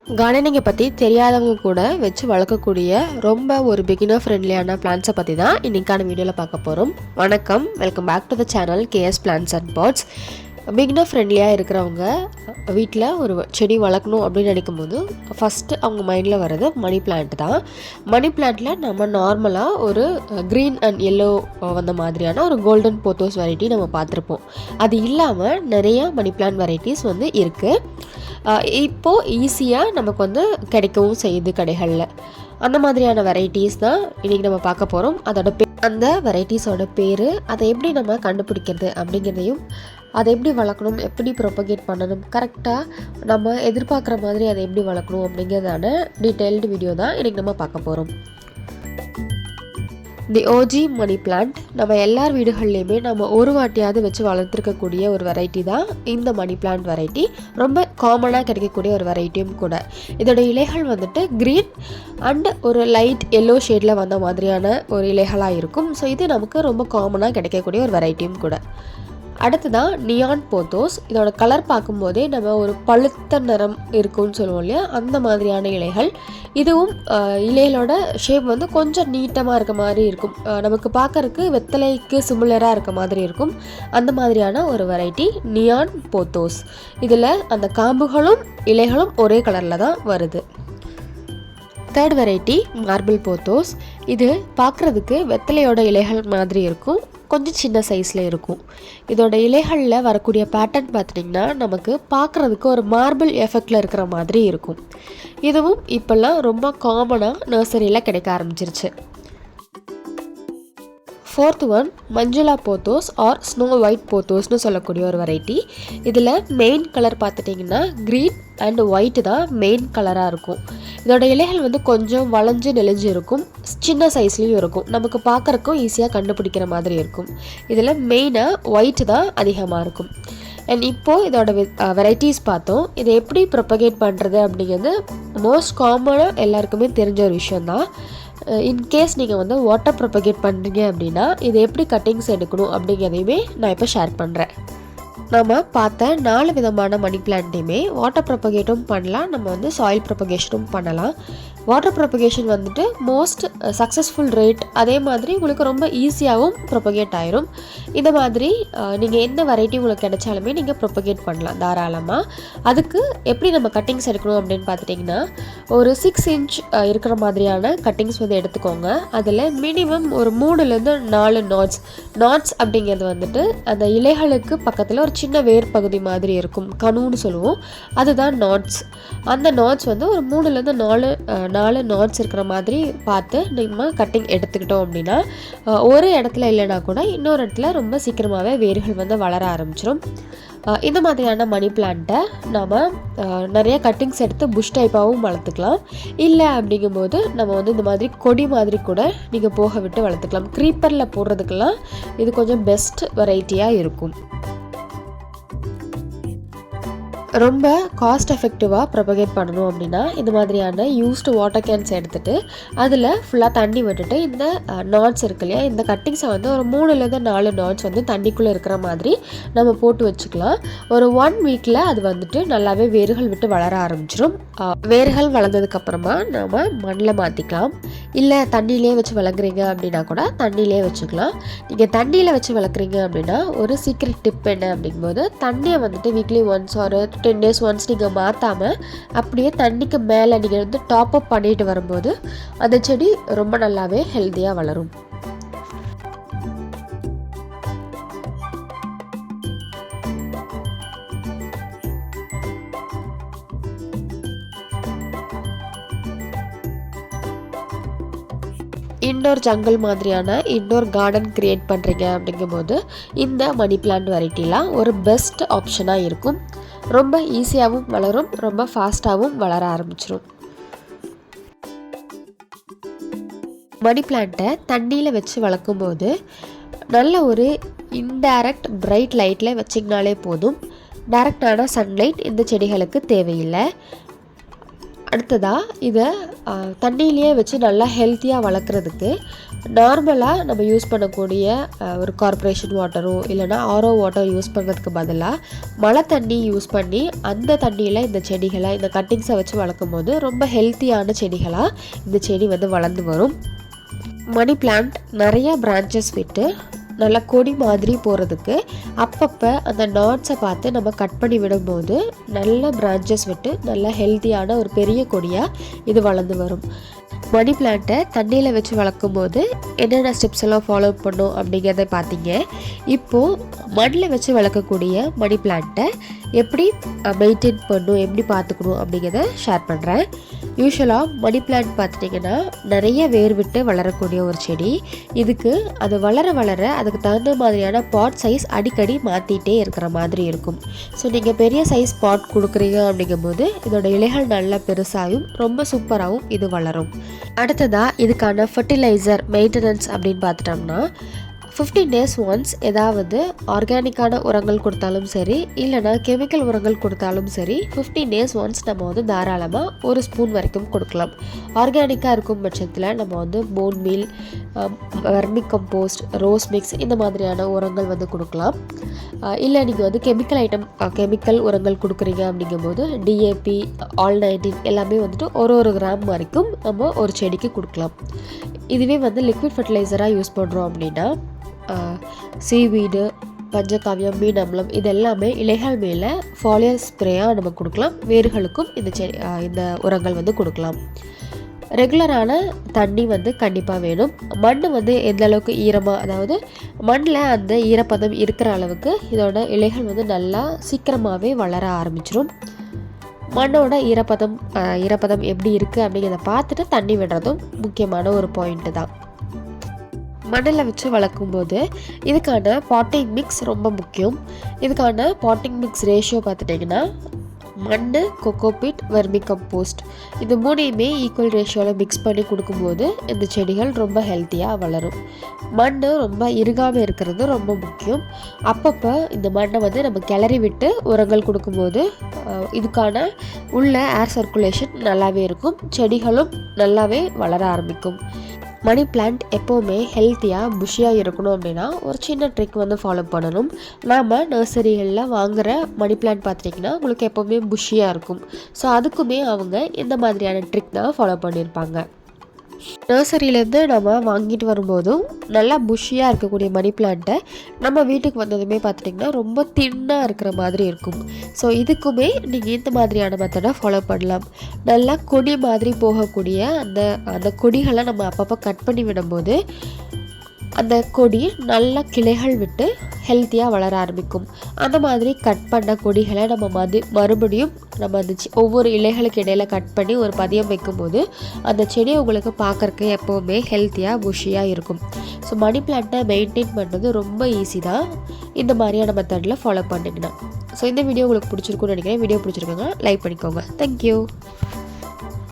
கார்டனிங்கை பற்றி தெரியாதவங்க கூட வச்சு வளர்க்கக்கூடிய ரொம்ப ஒரு பிகினர் ஃப்ரெண்ட்லியான பிளான்ட்ஸை பற்றி தான் இன்றைக்கான வீடியோவில் பார்க்க போகிறோம். வணக்கம், welcome back to the channel KS plants and pots. Beginner ஃப்ரெண்ட்லியாக இருக்கிறவங்க வீட்டில் ஒரு செடி வளர்க்கணும் அப்படின்னு நினைக்கும் போது ஃபஸ்ட்டு அவங்க மைண்டில் வர்றது மணி பிளான்ட் தான். மணி பிளான்ட்டில் நம்ம நார்மலாக ஒரு க்ரீன் அண்ட் எல்லோ வந்த மாதிரியான ஒரு கோல்டன் போத்தோஸ் வெரைட்டி நம்ம பார்த்துருப்போம். அது இல்லாமல் நிறைய மணி பிளான்ட் வெரைட்டிஸ் வந்து இருக்குது. இப்போது ஈஸியாக நமக்கு வந்து கிடைக்கவும் செய்யுது கடைகளில். அந்த மாதிரியான வெரைட்டிஸ் தான் இன்றைக்கி நம்ம பார்க்க போகிறோம். அந்த வெரைட்டிஸோட பேர், அதை எப்படி நம்ம கண்டுபிடிக்கிறது அப்படிங்கிறதையும், அதை எப்படி வளர்க்கணும், எப்படி ப்ரொபகேட் பண்ணணும், கரெக்டாக நம்ம எதிர்பார்க்குற மாதிரி அதை எப்படி வளர்க்கணும் அப்படிங்கிறதான டீட்டெயில்டு வீடியோ தான் இன்றைக்கி நம்ம பார்க்க போகிறோம். தி ஓஜி மணி பிளான்ட் நம்ம எல்லார் வீடுகள்லையுமே நம்ம ஒரு வாட்டியாவது வச்சு வளர்த்துருக்கக்கூடிய ஒரு வெரைட்டி தான் இந்த மணி பிளான்ட் வெரைட்டி. ரொம்ப காமனாக கிடைக்கக்கூடிய ஒரு வெரைட்டியும் கூட. இதோட இலைகள் வந்துட்டு க்ரீன் அண்ட் ஒரு லைட் எல்லோ ஷேடில் வந்த மாதிரியான ஒரு இலைகளாக இருக்கும். ஸோ இது நமக்கு ரொம்ப காமனாக கிடைக்கக்கூடிய ஒரு வெரைட்டியும் கூட. அடுத்ததான் நியான் போத்தோஸ். இதோட கலர் பார்க்கும்போதே நம்ம ஒரு பழுத்த நிறம் இருக்கும்னு சொல்லுவோம் இல்லையா, அந்த மாதிரியான இலைகள். இதுவும் இலைகளோட ஷேப் வந்து கொஞ்சம் நீட்டமாக இருக்க மாதிரி இருக்கும். நமக்கு பார்க்கறதுக்கு வெத்தலைக்கு சிமிலராக இருக்க மாதிரி இருக்கும். அந்த மாதிரியான ஒரு வெரைட்டி நியான் போத்தோஸ். இதில் அந்த காம்புகளும் இலைகளும் ஒரே கலரில் தான் வருது. Third variety marble pothos. இது பார்க்குறதுக்கு வெத்தலையோட இலைகள் மாதிரி இருக்கும், கொஞ்சம் சின்ன சைஸில் இருக்கும். இதோட இலைகளில் வரக்கூடிய பேட்டர்ன் பார்த்துட்டிங்கன்னா நமக்கு பார்க்குறதுக்கு ஒரு மார்பிள் எஃபெக்டில் இருக்கிற மாதிரி இருக்கும். இதுவும் இப்போல்லாம் ரொம்ப காமனாக நர்சரியில் கிடைக்க ஆரம்பிச்சிருச்சு. Fourth one Manjula pothos or snow white போத்தோஸ்னு சொல்லக்கூடிய ஒரு வெரைட்டி. இதில் மெயின் கலர் பார்த்துட்டிங்கன்னா க்ரீன் அண்ட் ஒயிட்டு தான் மெயின் கலராக இருக்கும். இதோட இலைகள் வந்து கொஞ்சம் வளைஞ்சு நெளிஞ்சு இருக்கும், சின்ன சைஸ்லேயும் இருக்கும், நமக்கு பார்க்குறக்கும் ஈஸியாக கண்டுபிடிக்கிற மாதிரி இருக்கும். இதில் மெயினாக ஒயிட்டு தான் அதிகமாக இருக்கும். அண்ட் இப்போது இதோட வெரைட்டிஸ் பார்த்தோம். இதை எப்படி ப்ரொபகேட் பண்ணுறது அப்படிங்கிறது மோஸ்ட் காமனாக எல்லாருக்குமே தெரிஞ்ச ஒரு விஷயந்தான். இன்கேஸ் நீங்கள் வந்து வாட்டர் ப்ரொபகேட் பண்ணுறீங்க அப்படின்னா இது எப்படி கட்டிங்ஸ் எடுக்கணும் அப்படிங்கிறதையுமே நான் இப்போ ஷேர் பண்ணுறேன். நம்ம பார்த்த 4 விதமான மணி பிளான்ட்டையுமே வாட்டர் ப்ரொபகேட்டும் பண்ணலாம், நம்ம வந்து சாயில் ப்ரொபகேஷனும் பண்ணலாம். வாட்டர் ப்ரொபகேஷன் வந்துட்டு மோஸ்ட் சக்ஸஸ்ஃபுல் ரேட், அதே மாதிரி உங்களுக்கு ரொம்ப ஈஸியாகவும் ப்ரொபகேட் ஆயிரும். இந்த மாதிரி நீங்கள் எந்த வெரைட்டி உங்களுக்கு கிடைச்சாலுமே நீங்கள் ப்ரொபகேட் பண்ணலாம் தாராளமாக. அதுக்கு எப்படி நம்ம கட்டிங்ஸ் எடுக்கணும் அப்படின்னு பார்த்துட்டிங்கன்னா ஒரு 6 இன்ச் இருக்கிற மாதிரியான கட்டிங்ஸ் வந்து எடுத்துக்கோங்க. அதில் மினிமம் ஒரு 3லேருந்து 4 நாட்ஸ் அப்படிங்கிறது வந்துட்டு அந்த இலைகளுக்கு பக்கத்தில் ஒரு சின்ன வேர் பகுதி மாதிரி இருக்கும், கணுன்னு சொல்லுவோம், அதுதான் நாட்ஸ். அந்த நாட்ஸ் வந்து ஒரு 3லேருந்து 4 நாட்ஸ் இருக்கிற மாதிரி பார்த்து நம்ம கட்டிங் எடுத்துக்கிட்டோம் அப்படின்னா ஒரு இடத்துல இல்லைனா கூட இன்னொரு இடத்துல ரொம்ப சீக்கிரமாகவே வேர்கள் வந்து வளர ஆரம்பிச்சிடும். இந்த மாதிரியான மணி பிளான்ட்டை நம்ம நிறைய கட்டிங்ஸ் எடுத்து புஷ் டைப்பாகவும் வளர்த்துக்கலாம். இல்லை அப்படிங்கும்போது நம்ம வந்து இந்த மாதிரி கொடி மாதிரி கூட நீங்கள் போக விட்டு வளர்த்துக்கலாம். க்ரீப்பரில் போடுறதுக்கெல்லாம் இது கொஞ்சம் பெஸ்ட் வெரைட்டியாக இருக்கும். ரொம்ப காஸ்ட் எஃபெக்டிவாக ப்ரொபகேட் பண்ணணும் அப்படின்னா இந்த மாதிரியான யூஸ்டு வாட்டர் கேன்ஸ் எடுத்துகிட்டு அதில் ஃபுல்லாக தண்ணி விட்டுட்டு இந்த நாட்ஸ் இருக்கு இல்லையா, இந்த கட்டிங்ஸை வந்து ஒரு 3லேருந்து 4 நாட்ஸ் வந்து தண்ணிக்குள்ளே இருக்கிற மாதிரி நம்ம போட்டு வச்சுக்கலாம். ஒரு 1 வீக்கில் அது வந்துட்டு நல்லாவே வேர்கள் விட்டு வளர ஆரம்பிச்சிடும். வேர்கள் வளர்ந்ததுக்கப்புறமா நம்ம மண்ணில் மாற்றிக்கலாம். இல்லை தண்ணியிலே வச்சு வளர்க்குறீங்க அப்படின்னா கூட தண்ணியிலே வச்சுக்கலாம். நீங்கள் தண்ணியில் வச்சு வளர்க்குறீங்க அப்படின்னா ஒரு சீக்ரெட் டிப் என்ன அப்படிங்கும்போது, தண்ணியை வந்துட்டு வீக்லி ஒன்ஸ் ஒரு 10 days ஒன்ஸ் நீங்கள் மாற்றாமல் அப்படியே தண்ணிக்கு மேலே நீங்கள் வந்து டாப் அப் பண்ணிட்டு வரும்போது அந்த செடி ரொம்ப நல்லாவே ஹெல்த்தியாக வளரும். இன்டோர் ஜங்கிள் மாதிரியான இன்டோர் கார்டன் க்ரியேட் பண்ணுறீங்க அப்படிங்கும்போது இந்த மணி பிளான்ட் வெரைட்டிலாம் ஒரு பெஸ்ட் ஆப்ஷனாக இருக்கும். ரொம்ப ஈஸியாகவும் வளரும், ரொம்ப ஃபாஸ்ட்டாகவும் வளர ஆரம்பிச்சிடும். மணி பிளான்ட்டை தண்ணியில் வச்சு வளர்க்கும்போது நல்ல ஒரு இன்டைரக்ட் பிரைட் லைட்டில் வச்சிங்கனாலே போதும். டைரக்டான சன்லைட் இந்த செடிகளுக்கு தேவையில்லை. அடுத்ததாக இதை தண்ணியிலேயே வச்சு நல்லா ஹெல்த்தியாக வளர்க்குறதுக்கு நார்மலாக நம்ம யூஸ் பண்ணக்கூடிய ஒரு கார்ப்பரேஷன் வாட்டரோ இல்லைனா ஆரோ வாட்டர் யூஸ் பண்ணுறதுக்கு பதிலாக மழை தண்ணி யூஸ் பண்ணி அந்த தண்ணியில் இந்த செடிகளை இந்த கட்டிங்ஸை வச்சு வளர்க்கும் போது ரொம்ப ஹெல்த்தியான செடிகளாக இந்த செடி வந்து வளர்ந்து வரும். மணி பிளான்ட் நிறைய பிரான்ச்சஸ் விட்டு நல்லா கொடி மாதிரி போகிறதுக்கு அப்பப்போ அந்த நாட்ஸை பார்த்து நம்ம கட் பண்ணி விடும்போது நல்ல பிரான்ச்சஸ் விட்டு நல்ல ஹெல்த்தியான ஒரு பெரிய கொடியாக இது வளர்ந்து வரும். மணி பிளான்ட்டை தண்ணியில் வச்சு வளர்க்கும் போது என்னென்ன ஸ்டெப்ஸ் எல்லாம் ஃபாலோ பண்ணும் அப்படிங்கிறத பார்த்தீங்க. இப்போது மண்ணில் வச்சு வளர்க்கக்கூடிய மணி பிளான்ட்டை எப்படி மெயின்டைன் பண்ணணும், எப்படி பார்த்துக்கணும் அப்படிங்கிறத ஷேர் பண்ணுறேன். யூஸ்வலாக மணி பிளான்ட் பார்த்துட்டிங்கன்னா நிறைய வேர் விட்டு வளரக்கூடிய ஒரு செடி. இதுக்கு அது வளர வளர அதுக்கு தகுந்த மாதிரியான பாட் சைஸ் அடிக்கடி மாற்றிட்டே இருக்கிற மாதிரி இருக்கும். ஸோ நீங்கள் பெரிய சைஸ் பாட் கொடுக்குறீங்க அப்படிங்கும்போது இதோட இலைகள் நல்லா பெருசாகவும் ரொம்ப சூப்பராகவும் இது வளரும். அடுத்ததாக இதுக்கான ஃபர்டிலைசர் மெயின்டெனன்ஸ் அப்படின்னு பார்த்துட்டோம்னா 15 days ஒன்ஸ் ஏதாவது ஆர்கானிக்கான உரங்கள் கொடுத்தாலும் சரி இல்லைனா கெமிக்கல் உரங்கள் கொடுத்தாலும் சரி 15 days ஒன்ஸ் நம்ம வந்து தாராளமாக 1 ஸ்பூன் வரைக்கும் கொடுக்கலாம். ஆர்கானிக்காக இருக்கும் பட்சத்தில் நம்ம வந்து bone meal, vermicompost, rose mix இந்த மாதிரியான உரங்கள் வந்து கொடுக்கலாம். இல்லை நீங்கள் வந்து கெமிக்கல் உரங்கள் கொடுக்குறீங்க அப்படிங்கும்போது டிஏபி, ஆல்-19 எல்லாமே வந்துட்டு ஒரு கிராம் வரைக்கும் நம்ம ஒரு செடிக்கு கொடுக்கலாம். இதுவே வந்து லிக்விட் ஃபர்டிலைசராக யூஸ் பண்ணுறோம் அப்படின்னா சீவீடு, பஞ்சகாவியம், மீன் அமிலம் இது எல்லாமே இலைகள் மேலே ஃபாலியர் ஸ்ப்ரேயாக நம்ம கொடுக்கலாம். வேர்களுக்கும் இந்த உரங்கள் வந்து கொடுக்கலாம். ரெகுலரான தண்ணி வந்து கண்டிப்பாக வேணும். மண் வந்து எந்த அளவுக்கு ஈரமாக, அதாவது மண்ணில் அந்த ஈரப்பதம் இருக்கிற அளவுக்கு இதோட இலைகள் வந்து நல்லா சீக்கிரமாகவே வளர ஆரம்பிச்சிடும். மண்ணோட ஈரப்பதம் எப்படி இருக்குது அப்படிங்கிறத பார்த்துட்டு தண்ணி விடுறதும் முக்கியமான ஒரு பாயிண்ட்டு தான். மண்ணில் வச்சு வளர்க்கும்போது இதுக்கான பாட்டிங் மிக்ஸ் ரொம்ப முக்கியம். இதுக்கான பாட்டிங் மிக்ஸ் ரேஷியோ பார்த்துட்டிங்கன்னா மண், கொக்கோபிட், வெர்மி கம்போஸ்ட் இது மூணையுமே ஈக்குவல் ரேஷியோவில் மிக்ஸ் பண்ணி கொடுக்கும்போது இந்த செடிகள் ரொம்ப ஹெல்த்தியாக வளரும். மண் ரொம்ப இறுகாமல் இருக்கிறது ரொம்ப முக்கியம். அப்பப்போ இந்த மண்ணை வந்து நம்ம கிளறி விட்டு உரங்கள் கொடுக்கும்போது இதுக்கான உள்ள ஏர் சர்க்குலேஷன் நல்லாவே இருக்கும். செடிகளும் நல்லாவே வளர ஆரம்பிக்கும். மணி பிளான்ட் எப்போவுமே ஹெல்த்தியாக புஷியாக இருக்கணும் அப்படின்னா ஒரு சின்ன ட்ரிக் வந்து ஃபாலோ பண்ணணும். நாம் நர்சரிகளில் வாங்குகிற மணி பிளான்ட் பார்த்துட்டிங்கன்னா உங்களுக்கு எப்போவுமே புஷியாக இருக்கும். ஸோ அதுக்குமே அவங்க இந்த மாதிரியான ட்ரிக் தான் ஃபாலோ பண்ணியிருப்பாங்க. நர்சரியிலேருந்து நம்ம வாங்கிட்டு வரும்போதும் நல்லா புஷியாக இருக்கக்கூடிய மணி பிளான்ட்டை நம்ம வீட்டுக்கு வந்ததுமே பார்த்துட்டிங்கன்னா ரொம்ப தின்னாக இருக்கிற மாதிரி இருக்கும். ஸோ இதுக்குமே நீங்கள் இந்த மாதிரியான மெத்தடை ஃபாலோ பண்ணலாம். நல்லா கொடி மாதிரி போகக்கூடிய அந்த கொடிகளை நம்ம அப்பப்போ கட் பண்ணி விடும்போது அந்த கொடி நல்ல கிளைகள் விட்டு ஹெல்த்தியாக வளர ஆரம்பிக்கும். அந்த மாதிரி கட் பண்ண கொடிகளை நம்ம மறுபடியும் நம்ம அந்த ஒவ்வொரு இலைகளுக்கு இடையில் கட் பண்ணி ஒரு பதியம் வைக்கும்போது அந்த செடி உங்களுக்கு பார்க்குறக்கு எப்போவுமே ஹெல்த்தியாக புஷியாக இருக்கும். ஸோ மணி பிளான்ட்டை மெயின்டைன் பண்ணுறது ரொம்ப ஈஸி தான் இந்த மாதிரியான மெத்தடில் ஃபாலோ பண்ணிங்கன்னா. ஸோ இந்த வீடியோ உங்களுக்கு பிடிச்சிருக்குன்னு நினைக்கிறேன். வீடியோ பிடிச்சிருக்கோங்க லைக் பண்ணிக்கோங்க. தேங்க்யூ.